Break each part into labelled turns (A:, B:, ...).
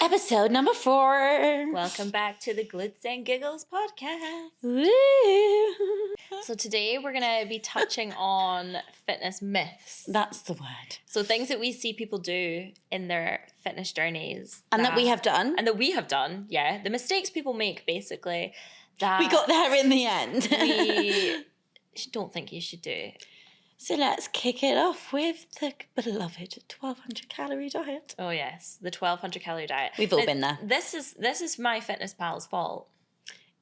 A: Episode number 4.
B: Welcome back to the Glutes&Giggles podcast.
A: Woo!
B: So today we're going to be touching on fitness myths.
A: That's the word.
B: So things that we see people do in their fitness journeys.
A: And that we have done.
B: And that we have done, yeah. The mistakes people make, basically. That
A: We got there in the end.
B: we don't think you should do.
A: So let's kick it off with the beloved 1200 calorie diet.
B: Oh yes, the 1200 calorie diet.
A: We've all been there.
B: This is my fitness pal's fault.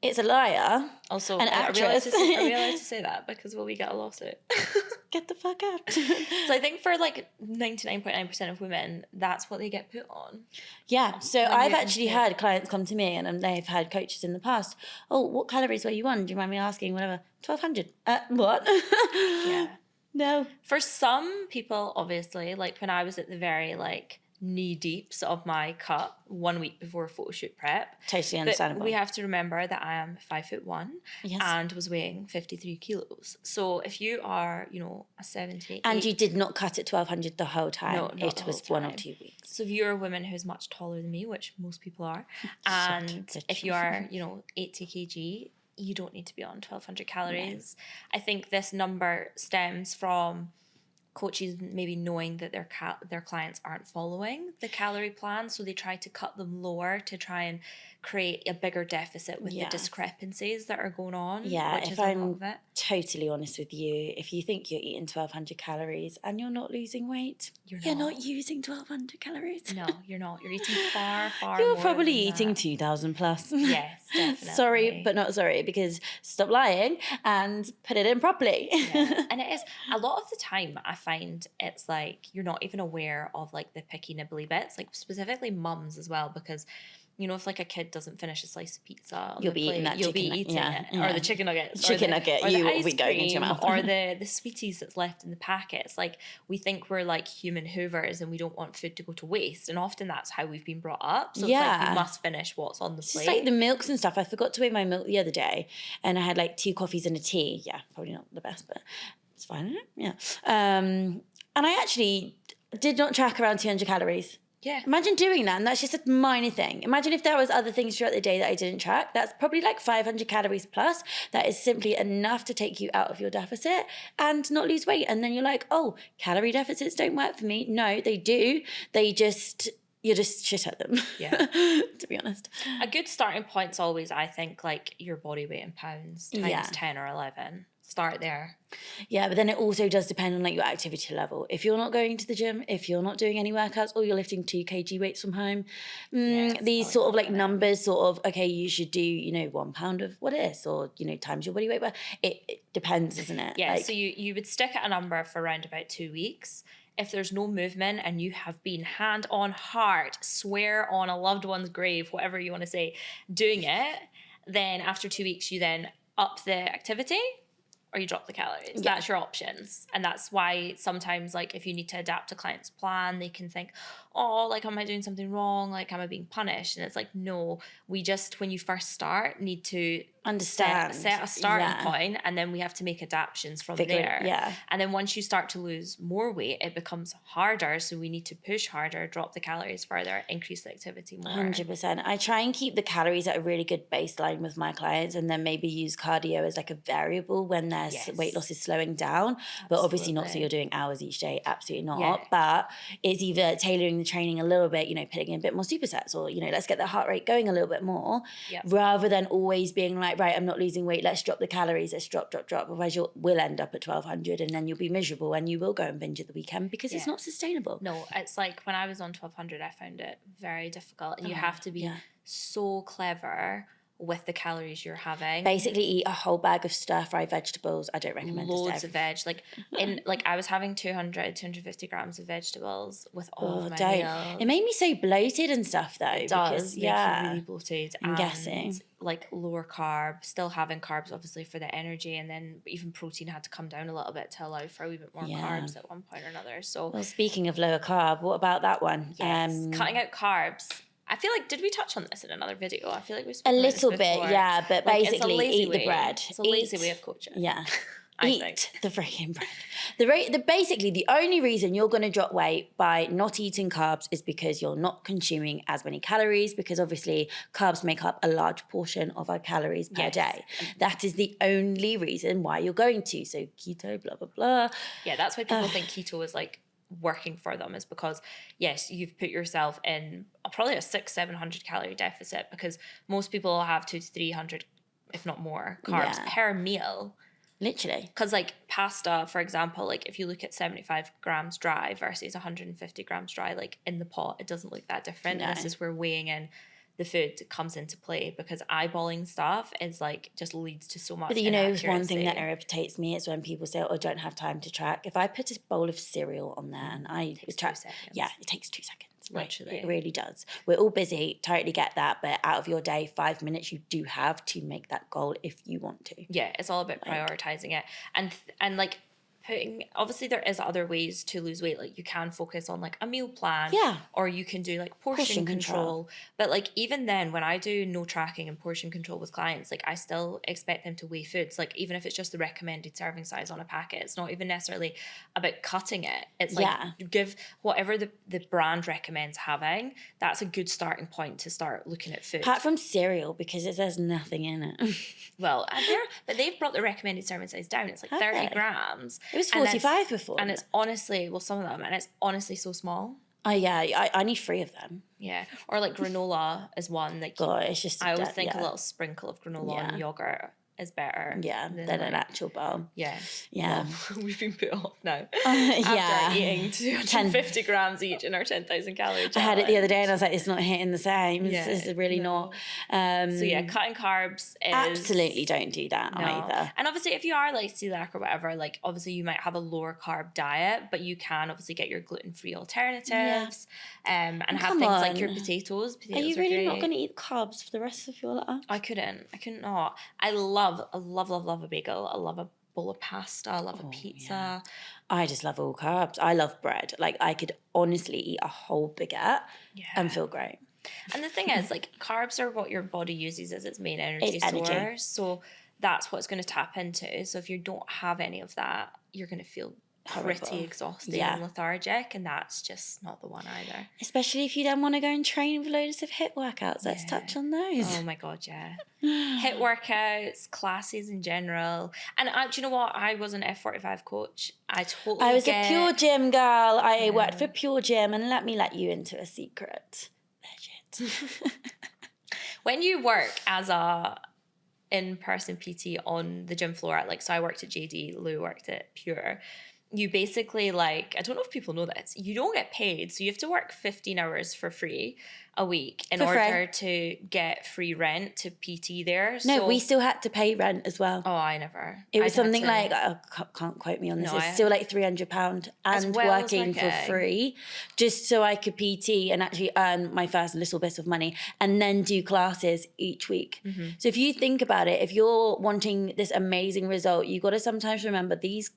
A: It's a liar.
B: Also,
A: an
B: are we allowed
A: actress.
B: are we allowed to say that? Because will we get a lawsuit?
A: Get the fuck out.
B: So I think for like 99.9% of women, that's what they get put on.
A: Yeah, so
B: When
A: I've
B: you're
A: actually
B: into-
A: had clients come to me and they've had coaches in the past. Oh, what calories were you on? Do you mind me asking? Whatever. 1200. What?
B: Yeah.
A: No.
B: For some people, obviously, like when I was at the very knee deeps of my cut 1 week before photo shoot prep.
A: Totally
B: But
A: understandable.
B: we have to remember that I am 5'1"
A: Yes.
B: and was weighing 53 kilos. So if you are, a 70,
A: And you did not cut at 1200 the whole time.
B: No, not
A: it
B: the
A: was
B: whole
A: 1 or
B: time.
A: 2 weeks.
B: So if you're a woman who's much taller than me, which most people are,
A: Suck
B: and
A: it,
B: if you are, 80 kg, you don't need to be on 1200 calories. I think this number stems from coaches maybe knowing that their clients aren't following the calorie plan, so they try to cut them lower to try and create a bigger deficit with the discrepancies that are going on.
A: Yeah,
B: which
A: if
B: is a lot
A: I'm
B: of it.
A: totally honest with you, if you think you're eating 1200 calories and you're not losing weight, you're not using 1200 calories.
B: No, you're not. You're eating far, far
A: You're
B: more
A: probably
B: than
A: eating
B: that.
A: 2000 plus.
B: Yes, definitely.
A: Sorry, but not sorry, because stop lying and put it in properly.
B: Yeah. And it is a lot of the time I find it's like you're not even aware of like the picky nibbly bits, like specifically mums as well, because if like a kid doesn't finish a slice of pizza on
A: You'll
B: the
A: be eating
B: plate,
A: that
B: you'll be
A: chicken
B: eating
A: nugget.
B: it. Or the chicken nuggets.
A: Chicken nugget,
B: or
A: you
B: the
A: will
B: ice
A: be going into your
B: cream,
A: mouth.
B: Or the sweeties that's left in the packets. Like we think we're like human hoovers and we don't want food to go to waste. And often that's how we've been brought up. So it's like you must finish what's on the plate.
A: It's like the milks and stuff. I forgot to weigh my milk the other day and I had like 2 coffees and a tea. Yeah, probably not the best, but it's fine, isn't it? Yeah. And I actually did not track around 200 calories.
B: Yeah.
A: Imagine doing that, and that's just a minor thing. Imagine if there was other things throughout the day that I didn't track. That's probably like 500 calories plus. That is simply enough to take you out of your deficit and not lose weight. And then you're like, oh, calorie deficits don't work for me. No, they do. You're just shit at them.
B: Yeah.
A: To be honest.
B: A good starting point's always, I think, like your body weight in pounds times 10 or 11. Start there.
A: Yeah, but then it also does depend on like your activity level. If you're not going to the gym, if you're not doing any workouts, or you're lifting 2 kg weights from home, these sort of like numbers sort of, okay, you should do, 1 pound of what it is, or, times your body weight. But it depends, isn't it?
B: Yeah, so you would stick at a number for around about 2 weeks. If there's no movement and you have been hand on heart, swear on a loved one's grave, whatever you want to say, doing it, then after 2 weeks, you then up the activity or you drop the calories. Yeah. That's your options. And that's why sometimes, like, if you need to adapt a client's plan, they can think, oh, like, am I doing something wrong? Like, am I being punished? And it's like, no, we just, when you first start, need to
A: understand,
B: set a starting point, and then we have to make adaptations from there.
A: Yeah.
B: And then once you start to lose more weight, it becomes harder. So we need to push harder, drop the calories further, increase the activity more.
A: 100%. I try and keep the calories at a really good baseline with my clients, and then maybe use cardio as like a variable when their weight loss is slowing down. But obviously not so you're doing hours each day. Absolutely not. Yeah. But it's either tailoring the training a little bit, putting in a bit more supersets, or, let's get the heart rate going a little bit more, rather than always being like, right, I'm not losing weight, let's drop the calories, let's drop. Otherwise we'll end up at 1200 and then you'll be miserable and you will go and binge at the weekend because it's not sustainable.
B: No, it's like when I was on 1200, I found it very difficult, and you have to be so clever with the calories you're having.
A: Basically eat a whole bag of stir-fried vegetables. I don't recommend
B: loads of veg. I was having 250 grams of vegetables with all of my meals.
A: It made me so bloated and stuff though.
B: It does make you really bloated.
A: I'm guessing.
B: Like lower carb, still having carbs obviously for the energy, and then even protein had to come down a little bit to allow for a wee bit more carbs at one point or another. So,
A: well, speaking of lower carb, what about that one?
B: Yes, cutting out carbs. I feel like, did we touch on this in another video? I feel like we spoke
A: a
B: about
A: little
B: this
A: bit,
B: before.
A: yeah, but basically eat the bread.
B: It's a lazy way of coaching.
A: Yeah. Eat the freaking bread. Basically, the only reason you're going to drop weight by not eating carbs is because you're not consuming as many calories, because obviously carbs make up a large portion of our calories per day. That is the only reason why you're going to. So keto, blah, blah, blah.
B: Yeah, that's why people think keto is like working for them, is because yes, you've put yourself in probably a 600-700 calorie deficit, because most people have 200 to 300, if not more, carbs per meal.
A: Literally.
B: Because like pasta, for example, like if you look at 75 grams dry versus 150 grams dry, like in the pot, it doesn't look that different. No. And this is where weighing in the food comes into play, because eyeballing stuff is like just leads to so much inaccuracy.
A: One thing that irritates me is when people say, "Oh, don't have time to track." If I put a bowl of cereal on there and I track, it takes 2 seconds. Literally. It really does. We're all busy, totally get that, but out of your day, 5 minutes you do have to make that goal if you want to.
B: Yeah, it's all about prioritizing it. And like obviously there is other ways to lose weight. Like you can focus on like a meal plan, or you can do like portion control. But like even then, when I do no tracking and portion control with clients, like I still expect them to weigh foods. Like even if it's just the recommended serving size on a packet, it's not even necessarily about cutting it. It's like give whatever the brand recommends having. That's a good starting point to start looking at food.
A: Apart from cereal, because there's nothing in it.
B: Well, but they've brought the recommended serving size down. It's like 30 grams.
A: It was 45 before.
B: And it's honestly, some of them, and it's honestly so small.
A: Oh, yeah, I need 3 of them.
B: Yeah. Or like granola is one. Like,
A: God, it's just...
B: I always think a little sprinkle of granola on yogurt is better.
A: Yeah, than an actual bowl.
B: Yeah.
A: Yeah.
B: Well, we've been put off now. After eating 250 grams each in our 10,000 calorie challenge.
A: I had it the other day and I was like, it's not hitting the same. It's really not.
B: So yeah, cutting carbs is...
A: Absolutely don't do that either.
B: And obviously if you are like celiac or whatever, like obviously you might have a lower carb diet, but you can obviously get your gluten-free alternatives and have things like your potatoes.
A: Are you really not going to eat carbs for the rest of your life?
B: I couldn't not. I love a bagel. I love a bowl of pasta. I love a pizza.
A: Yeah. I just love all carbs. I love bread. Like I could honestly eat a whole baguette and feel great.
B: And the thing is, like carbs are what your body uses as its main energy source. So that's what it's going to tap into. So if you don't have any of that, you're going to feel pretty exhausted and lethargic, and that's just not the one either. Especially
A: if you then want to go and train with loads of HIIT workouts. Let's touch on those.
B: Oh my God, yeah. HIIT workouts, classes in general. And do you know what? I was an F45 coach. I
A: was a Pure Gym girl. I worked for Pure Gym, and let me let you into a secret. Legit.
B: When you work as a in-person PT on the gym floor, so I worked at JD, Lou worked at Pure. You basically I don't know if people know this, you don't get paid. So you have to work 15 hours for free a week in order to get free rent to PT there.
A: No, we still had to pay rent as well.
B: Oh, I never.
A: It was something like, can't quote me on this, it's still like £300 and working for free just so I could PT and actually earn my first little bit of money and then do classes each week. Mm-hmm. So if you think about it, if you're wanting this amazing result, you got to sometimes remember these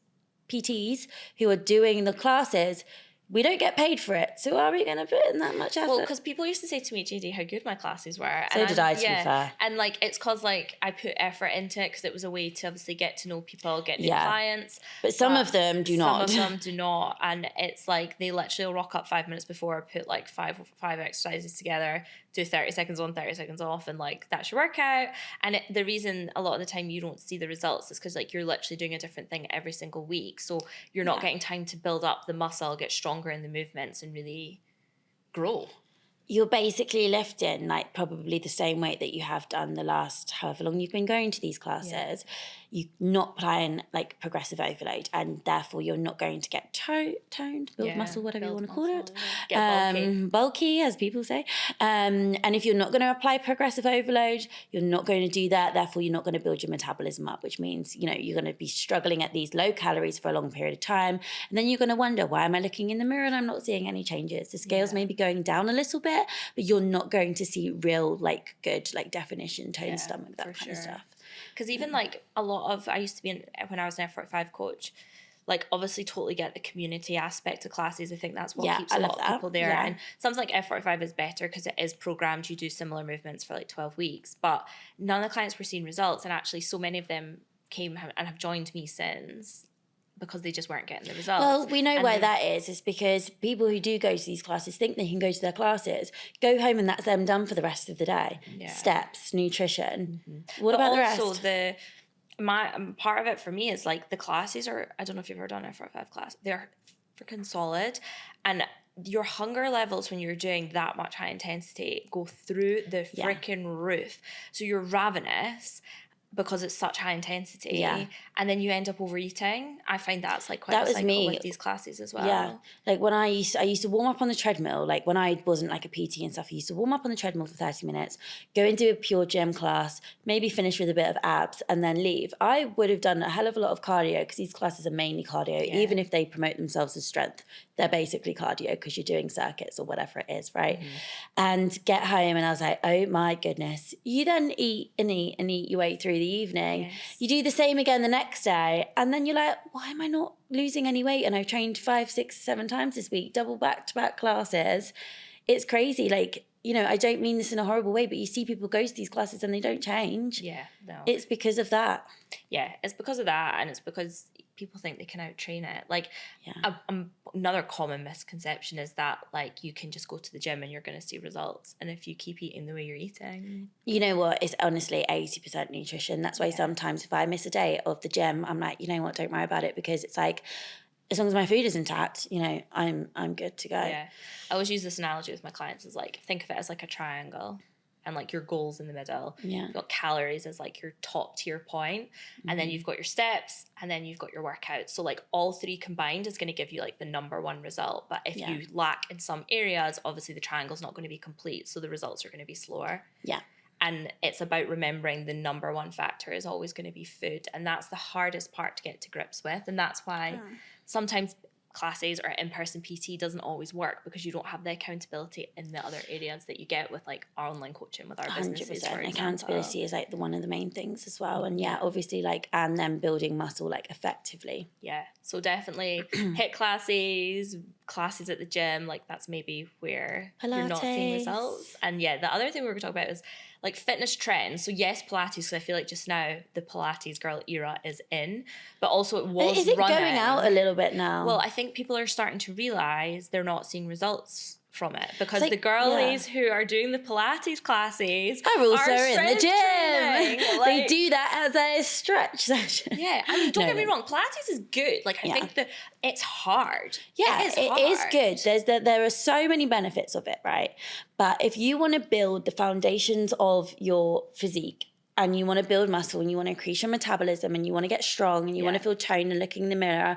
A: PTs who are doing the classes, we don't get paid for it. So are we going to put in that much effort?
B: Well, because people used to say to me, JD, how good my classes were.
A: So did I, to be fair.
B: And it's because I put effort into it because it was a way to obviously get to know people, get new clients.
A: But some of them do not.
B: Some of them do not. And it's they literally rock up 5 minutes before, put five exercises together, do 30 seconds on, 30 seconds off, and that's your workout. And the reason a lot of the time you don't see the results is because you're literally doing a different thing every single week. So you're not getting time to build up the muscle, get stronger in the movements, and really grow.
A: You're basically lifting probably the same weight that you have done the last however long you've been going to these classes. Yeah. You're not applying progressive overload, and therefore you're not going to get toned, build muscle, whatever you want to call it.
B: Yeah. Get
A: bulky, as people say. And if you're not going to apply progressive overload, you're not going to do that. Therefore, you're not going to build your metabolism up, which means you're going to be struggling at these low calories for a long period of time. And then you're going to wonder, why am I looking in the mirror and I'm not seeing any changes? The scales may be going down a little bit, but you're not going to see real good definition, toned stomach, that kind of stuff.
B: Because even a lot of, I used to be when I was an F45 coach, obviously totally get the community aspect of classes. I think that's what keeps a lot of people there. Yeah. And something like F45 is better because it is programmed. You do similar movements for 12 weeks, but none of the clients were seeing results. And actually so many of them came and have joined me since, because they just weren't getting the results.
A: Well, we know why that is. It's because people who do go to these classes think they can go to their classes, go home, and that's them done for the rest of the day. Yeah. Steps, nutrition. Mm-hmm. What about the rest?
B: Also, part of it for me is like the classes are, I don't know if you've ever done F5 class, they're freaking solid. And your hunger levels when you're doing that much high intensity go through the freaking roof. So you're ravenous because it's such high intensity, and then you end up overeating. I find that's like quite a cycle with these classes as well.
A: Yeah, like when I used to warm up on the treadmill, like when I wasn't like a PT and stuff, I used to warm up on the treadmill for 30 minutes, go and do a pure gym class, maybe finish with a bit of abs and then leave. I would have done a hell of a lot of cardio, because these classes are mainly cardio, even if they promote themselves as strength. They're basically cardio because you're doing circuits or whatever it is, right? Mm-hmm. And get home and I was like, oh my goodness. You then eat and eat and eat your way through the evening. Yes. You do the same again the next day. And then you're like, why am I not losing any weight? And I've trained 5, 6, 7 times this week, double back-to-back classes. It's crazy. Like, you know, I don't mean this in a horrible way, but you see people go to these classes and they don't change.
B: Yeah, no.
A: It's because of that.
B: Yeah, it's because of that, and it's because people think they can out-train it. Like, another common misconception is that, like, you can just go to the gym and you're going to see results. And if you keep eating the way you're eating...
A: You know what? It's honestly 80% nutrition. That's why sometimes if I miss a day of the gym, I'm like, you know what? Don't worry about it, because it's like, as long as my food is intact, you know, I'm good to go.
B: Yeah. I always use this analogy with my clients, is like, think of it as like a triangle, and like your goals in the middle.
A: Yeah.
B: You've got calories as like your top tier point, and then you've got your steps, and then you've got your workouts. So like all three combined is going to give you like the number one result. But if you lack in some areas, obviously the triangle's not going to be complete, so the results are going to be slower.
A: Yeah.
B: And it's about remembering the number one factor is always going to be food. And that's the hardest part to get to grips with. And that's why sometimes classes or in-person PT doesn't always work, because you don't have the accountability in the other areas that you get with like our online coaching with our businesses. 100%.
A: Accountability is like one of the main things as well. And obviously like, and then building muscle like effectively.
B: Yeah. So definitely HIIT classes at the gym, like that's maybe where
A: Pilates.
B: You're not seeing results. And the other thing we were going to talk about is like fitness trends. So yes, Pilates, because I feel like just now the Pilates girl era is in, but also it was
A: Is it going out a little bit now?
B: Well, I think people are starting to realise they're not seeing results from it, because like, the girlies who are doing the Pilates classes
A: are also in the gym. They do that as a stretch session.
B: Yeah, I mean, don't get me wrong, Pilates is good. Like, I think that it's hard.
A: Yeah, it is good. There are so many benefits of it, right? But if you want to build the foundations of your physique, and you want to build muscle, and you want to increase your metabolism, and you want to get strong, and you want to feel toned and looking in the mirror,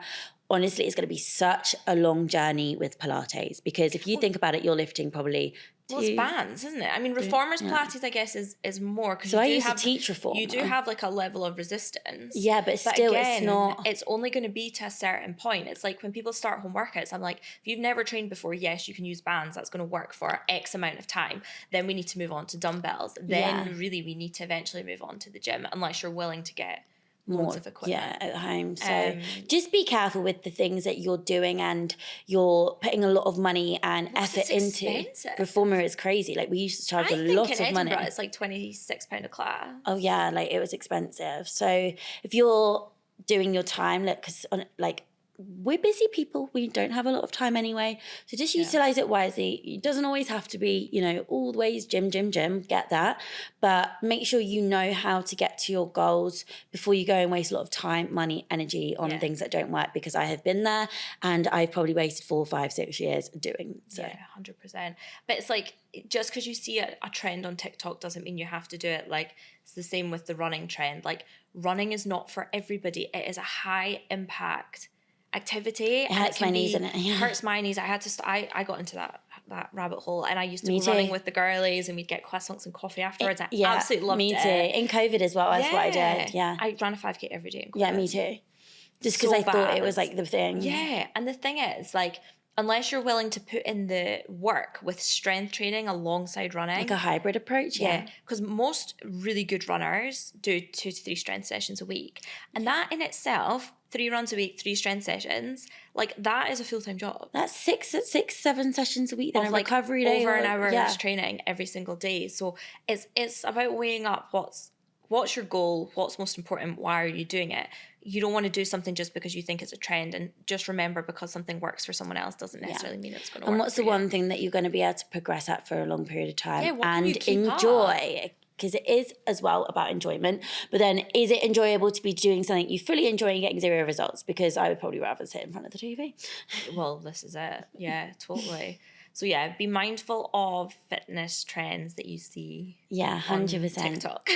A: honestly, it's going to be such a long journey with Pilates, because if you think about it, you're lifting probably...
B: Well, it's bands, isn't it? I mean, Reformers Pilates, I guess, is more...
A: So I used to teach Reformer.
B: You do have like a level of resistance.
A: Yeah, but still,
B: again,
A: it's not...
B: It's only going to be to a certain point. It's like when people start home workouts, I'm like, if you've never trained before, yes, you can use bands. That's going to work for X amount of time. Then we need to move on to dumbbells. Then really we need to eventually move on to the gym, unless you're willing to get... loads of equipment
A: at home. So just be careful with the things that you're doing, and you're putting a lot of money and effort into.
B: Expensive.
A: Reformer is crazy. Like we used to charge a lot of money.
B: It's like £26 a class.
A: Oh yeah, like it was expensive. So if you're doing your time, because like we're busy people, we don't have a lot of time anyway, so just utilize it wisely. It doesn't always have to be, you know, always gym, get that, but make sure you know how to get to your goals before you go and waste a lot of time, money, energy on things that don't work, because I have been there, and I've probably wasted 4, 5, 6 years doing so.
B: 100%. But it's like, just because you see a trend on TikTok doesn't mean you have to do it. Like, it's the same with the running trend. Like, running is not for everybody. It is a high impact activity.
A: It hurts my knees, and it
B: hurts my knees. I had to I got into that rabbit hole, and I used to go running with the girlies, and we'd get croissants and coffee afterwards. I absolutely loved it.
A: Me too. In COVID as well, that's what I did. Yeah,
B: I ran a 5K every day in COVID.
A: Yeah, me too. Just because I thought it was like the thing.
B: Yeah, and the thing is, like, unless you're willing to put in the work with strength training alongside running.
A: Like a hybrid approach,
B: yeah. Because most really good runners do 2 to 3 strength sessions a week. And that in itself, 3 runs a week, 3 strength sessions, like that is a full-time job.
A: That's 7 sessions a week, then a recovery day.
B: Over an hour of training every single day. So it's about weighing up what's what's your goal? What's most important? Why are you doing it? You don't want to do something just because you think it's a trend. And just remember, because something works for someone else doesn't necessarily mean it's going to work.
A: And what's
B: the
A: one thing that you're going to be able to progress at for a long period of time?
B: Yeah, what
A: and
B: can you keep
A: enjoy? Because it is as well about enjoyment. But then, is it enjoyable to be doing something you fully enjoy and getting 0 results? Because I would probably rather sit in front of the TV.
B: Well, this is it. Yeah, totally. So yeah, be mindful of fitness trends that you see.
A: Yeah, 100%.
B: On TikTok.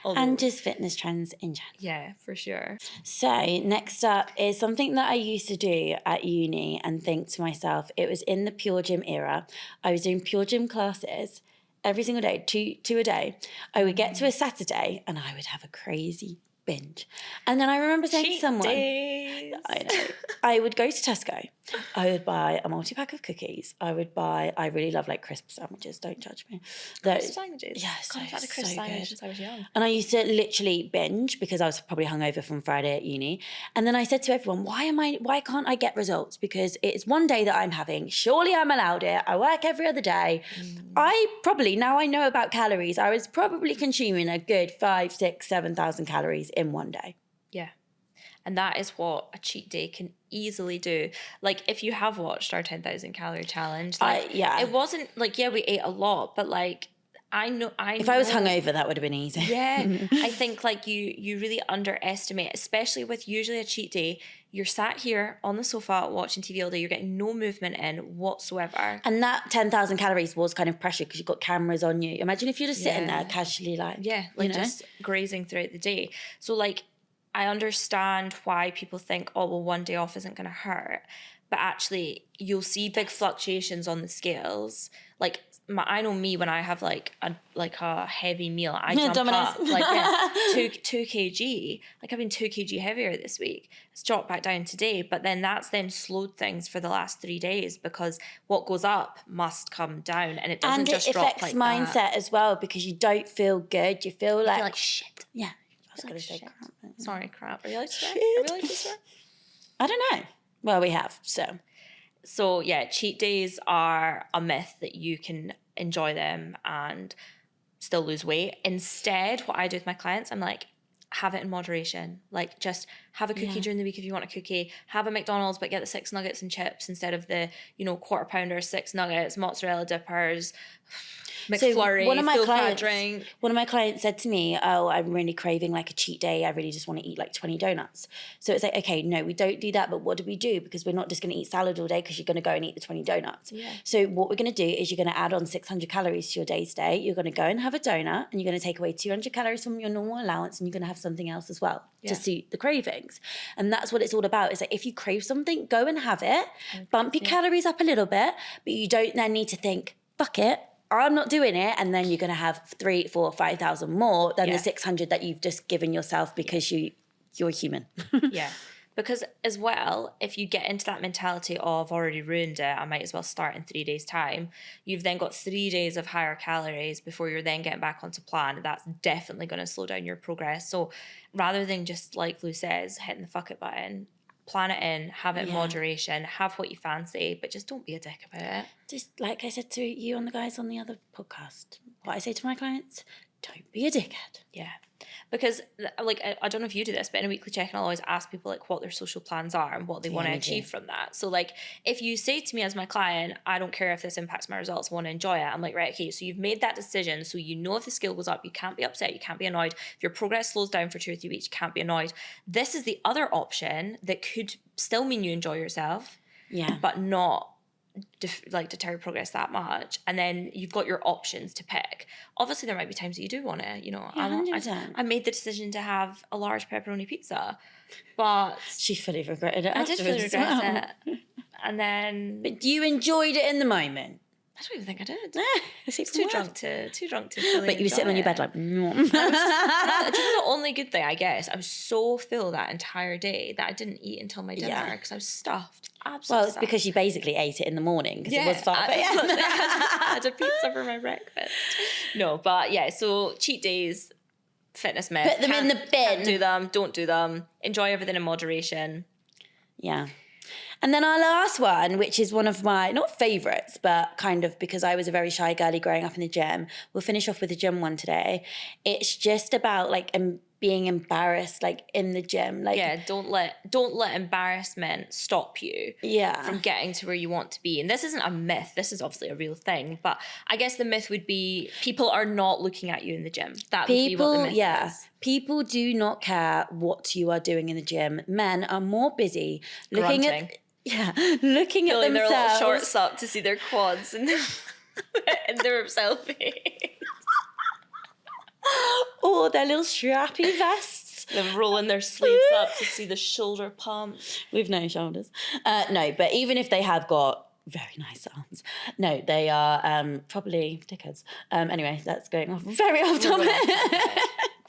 A: And just fitness trends in general.
B: Yeah, for sure.
A: So next up is something that I used to do at uni and think to myself, it was in the Pure Gym era. I was doing Pure Gym classes every single day, two a day. I would get to a Saturday and I would have a crazy binge. And then I remember saying to someone,
B: days.
A: I know, I would go to Tesco. I would buy a multi-pack of cookies. I really love like crisp sandwiches, don't judge me.
B: Crisp sandwiches?
A: Yeah,
B: God, I've had a crisp sandwich since I was young.
A: And I used to literally binge because I was probably hungover from Friday at uni. And then I said to everyone, why can't I get results? Because it's one day that I'm having. Surely I'm allowed it. I work every other day. Now I know about calories, I was probably consuming a good 5, 6, 7,000 calories in one day.
B: Yeah. And that is what a cheat day can easily do. Like, if you have watched our 10,000 calorie challenge, it wasn't like, we ate a lot, but like, I know.
A: If I was hungover, that would have been easy.
B: Yeah. I think like you really underestimate, especially with usually a cheat day, you're sat here on the sofa watching TV all day, you're getting no movement in whatsoever.
A: And that 10,000 calories was kind of pressure because you've got cameras on you. Imagine if you're just sitting there casually
B: just grazing throughout the day. So like, I understand why people think, oh, well, one day off isn't going to hurt. But actually, you'll see big fluctuations on the scales. Like, I know me, when I have like a heavy meal, I jump up like 2 kg. Like, I've been 2 kg heavier this week. It's dropped back down today, but then that's then slowed things for the last 3 days, because what goes up must come down, and it doesn't just drop like that.
A: And it affects mindset as well, because you don't feel good. You feel like
B: shit.
A: Yeah, I was going to say crap.
B: Sorry, crap. Are we allowed to swear? Are we allowed to swear?
A: I don't know. Well, we have,
B: So yeah, cheat days are a myth that you can enjoy them and still lose weight. Instead, what I do with my clients, I'm like, have it in moderation. Like, just have a cookie during the week if you want a cookie. Have a McDonald's, but get the 6 nuggets and chips instead of the, quarter pounder, 6 nuggets, mozzarella dippers, McFlurry,
A: one of my clients said to me, oh, I'm really craving like a cheat day. I really just want to eat like 20 donuts. So it's like, okay, no, we don't do that. But what do we do? Because we're not just going to eat salad all day, because you're going to go and eat the 20 donuts. Yeah. So what we're going to do is you're going to add on 600 calories to your day's day. You're going to go and have a donut, and you're going to take away 200 calories from your normal allowance, and you're going to have something else as well to suit the cravings. And that's what it's all about. It's like, if you crave something, go and have it, bump your calories up a little bit, but you don't then need to think, fuck it, I'm not doing it, and then you're going to have 3, 4, 5,000 more than the 600 that you've just given yourself because you're human.
B: Yeah. Because as well, if you get into that mentality of, I've already ruined it, I might as well start in 3 days' time, you've then got 3 days of higher calories before you're then getting back onto plan. That's definitely going to slow down your progress. So rather than just, like Lou says, hitting the fuck it button, plan it in, have it in moderation, have what you fancy, but just don't be a dick about it.
A: Just like I said to you and the guys on the other podcast, what I say to my clients, don't be a dickhead.
B: Yeah. Because, like, I don't know if you do this, but in a weekly check-in, I'll always ask people, like, what their social plans are and what they want to achieve from that. So, like, if you say to me as my client, I don't care if this impacts my results, I want to enjoy it, I'm like, right, okay, so you've made that decision, so you know if the scale goes up, you can't be upset, you can't be annoyed. If your progress slows down for 2 or 3 weeks, you can't be annoyed. This is the other option that could still mean you enjoy yourself, but not deter progress that much, and then you've got your options to pick. Obviously there might be times that you do want to, I made the decision to have a large pepperoni pizza, but
A: she fully regretted it.
B: I did fully regret it. And then,
A: but you enjoyed it in the moment.
B: I don't even think I did. It's too drunk to fully.
A: But you were sitting on your bed like.
B: The only good thing, I guess, I was so full that entire day that I didn't eat until my dinner because I was stuffed. Absolutely.
A: Well, it's because you basically ate it in the morning because it was 5 a.m.
B: I had a pizza for my breakfast. No, but so cheat days, fitness myth.
A: Put them in the bin.
B: Do them. Don't do them. Enjoy everything in moderation.
A: Yeah. And then our last one, which is one of my, not favourites, but kind of because I was a very shy girly growing up in the gym. We'll finish off with the gym one today. It's just about like being embarrassed like in the gym. Like,
B: yeah, don't let embarrassment stop you from getting to where you want to be. And this isn't a myth. This is obviously a real thing. But I guess the myth would be people are not looking at you in the gym. That would be what the myth is.
A: People do not care what you are doing in the gym. Men are more busy looking
B: Grunting.
A: looking at themselves.
B: Their little shorts up to see their quads and in their selfie.
A: Or their little strappy vests.
B: They're rolling their sleeves up to see the shoulder pump.
A: With no shoulders. No, but even if they have got very nice arms, no, they are probably dickheads. Anyway, that's going off very off topic.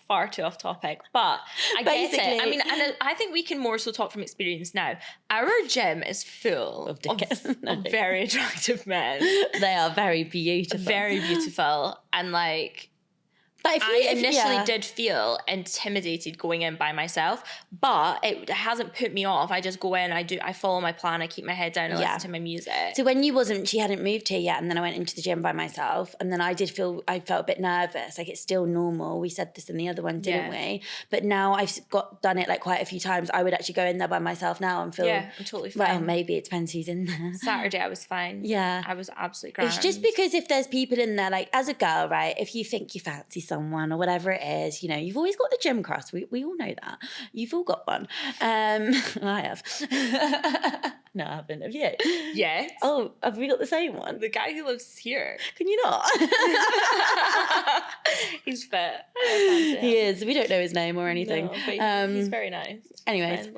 B: Far too off topic, but I get it. I mean, and I think we can more so talk from experience now. Our gym is full
A: of dickheads.
B: Of very attractive men.
A: They are very beautiful.
B: Very beautiful. And like, but I initially did feel intimidated going in by myself, but it hasn't put me off. I just go in, I follow my plan, I keep my head down and listen to my music.
A: So when she hadn't moved here yet, and then I went into the gym by myself, and then I felt a bit nervous. Like, it's still normal. We said this in the other one, didn't we? But now I've done it like quite a few times. I would actually go in there by myself now and feel
B: I'm totally fine.
A: Well, maybe it depends who's in there.
B: Saturday I was fine.
A: Yeah,
B: I was absolutely grand.
A: It's just because if there's people in there, like as a girl, right? If you think you fancy someone or whatever it is, you know, you've always got the gym crush. We all know that. You've all got one. I have. No, I haven't. Have you?
B: Yes.
A: Oh, have we got the same one?
B: The guy who lives here.
A: Can you not?
B: He's fit.
A: He is. We don't know his name or anything.
B: No, but he's very nice.
A: Anyways,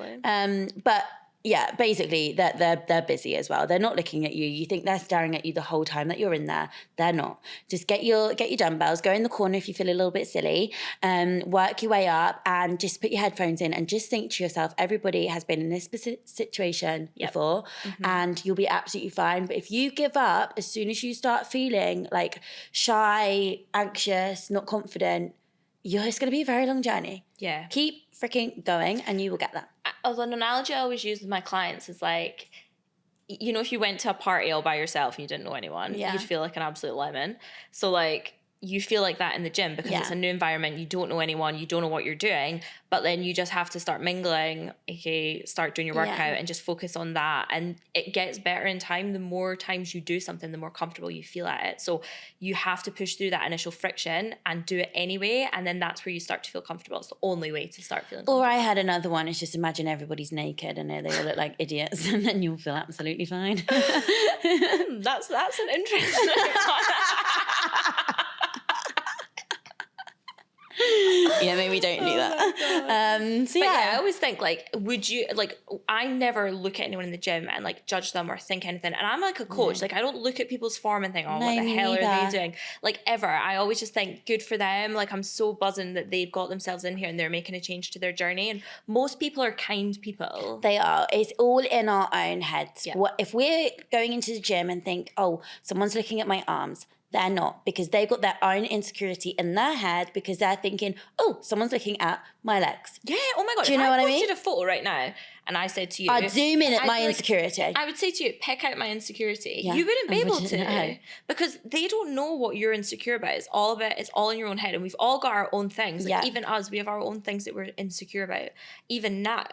A: but yeah, basically they're busy as well. They're not looking at you. You think they're staring at you the whole time that you're in there. They're not. Just get your dumbbells, go in the corner if you feel a little bit silly, work your way up and just put your headphones in and just think to yourself, everybody has been in this situation before and you'll be absolutely fine. But if you give up as soon as you start feeling like shy, anxious, not confident, it's going to be a very long journey. Yeah. Keep freaking going and you will get that.
B: An analogy I always use with my clients is like, you know, if you went to a party all by yourself and you didn't know anyone, you'd feel like an absolute lemon. So like, you feel like that in the gym because it's a new environment, you don't know anyone, you don't know what you're doing, but then you just have to start mingling, aka start doing your workout and just focus on that. And it gets better in time. The more times you do something, the more comfortable you feel at it. So you have to push through that initial friction and do it anyway. And then that's where you start to feel comfortable. It's the only way to start feeling comfortable.
A: Or I had another one, is just imagine everybody's naked and they all look like idiots and then you'll feel absolutely fine.
B: That's an interesting
A: Yeah, maybe don't do that.
B: So yeah, I always think like, would you like? I never look at anyone in the gym and like judge them or think anything. And I'm like a coach. Like I don't look at people's form and think, oh, what the hell are they doing? Like ever. I always just think, good for them. Like I'm so buzzing that they've got themselves in here and they're making a change to their journey. And most people are kind people.
A: They are. It's all in our own heads. Yeah. If we're going into the gym and think, oh, someone's looking at my arms. They're not, because they've got their own insecurity in their head because they're thinking, oh, someone's looking at my legs.
B: Yeah, oh my God.
A: Do you know what I mean?
B: If I posted a photo right now and I said to you...
A: I'd zoom in at my insecurity.
B: I would say to you, pick out my insecurity. Yeah, you wouldn't be able to because they don't know what you're insecure about. It's all in your own head, and we've all got our own things. Like even us, we have our own things that we're insecure about. Even now,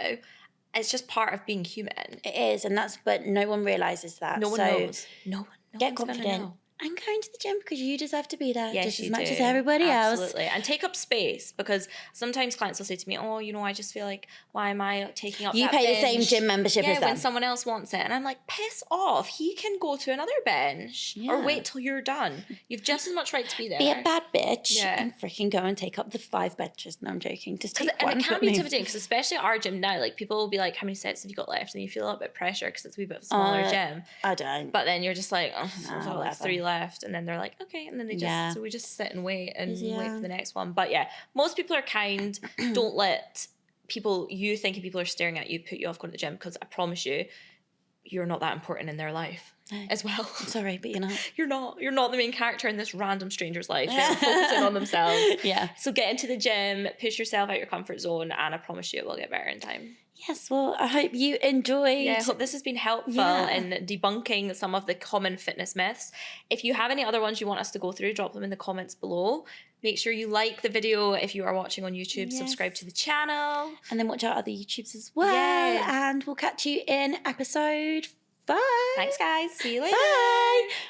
B: it's just part of being human.
A: It is, but no one realises that.
B: No one knows. No
A: get confident. And going to the gym because you deserve to be there just as much as
B: everybody
A: else.
B: Absolutely. And take up space, because sometimes clients will say to me, oh, you know, I just feel like, why am I taking up
A: you
B: that
A: pay
B: bench?
A: The same gym membership as them.
B: When someone else wants it. And I'm like, piss off. He can go to another bench or wait till you're done. You've just as much right to be there.
A: Be a bad bitch and freaking go and take up the 5 benches. No, I'm joking. Just take one.
B: And it can be intimidating because especially at our gym now, like people will be like, how many sets have you got left? And you feel a little bit of pressure because it's a wee bit of a smaller gym.
A: I don't.
B: But then you're just like, oh, I've got like 3 left. And then they're like, okay, and then they just so we just sit and wait and wait for the next one. But yeah, most people are kind. Don't let you thinking people are staring at you put you off going to the gym, because I promise you, you're not that important in their life as well.
A: I'm sorry, but
B: you're not the main character in this random stranger's life. They're focusing on themselves.
A: Yeah.
B: So get into the gym, push yourself out your comfort zone, and I promise you it will get better in time.
A: Yes, well, I hope you enjoyed.
B: Yeah, I hope this has been helpful in debunking some of the common fitness myths. If you have any other ones you want us to go through, drop them in the comments below. Make sure you like the video if you are watching on YouTube, subscribe to the channel.
A: And then watch our other YouTubes as well. Yeah. And we'll catch you in episode 5.
B: Thanks, guys. See you later.
A: Bye.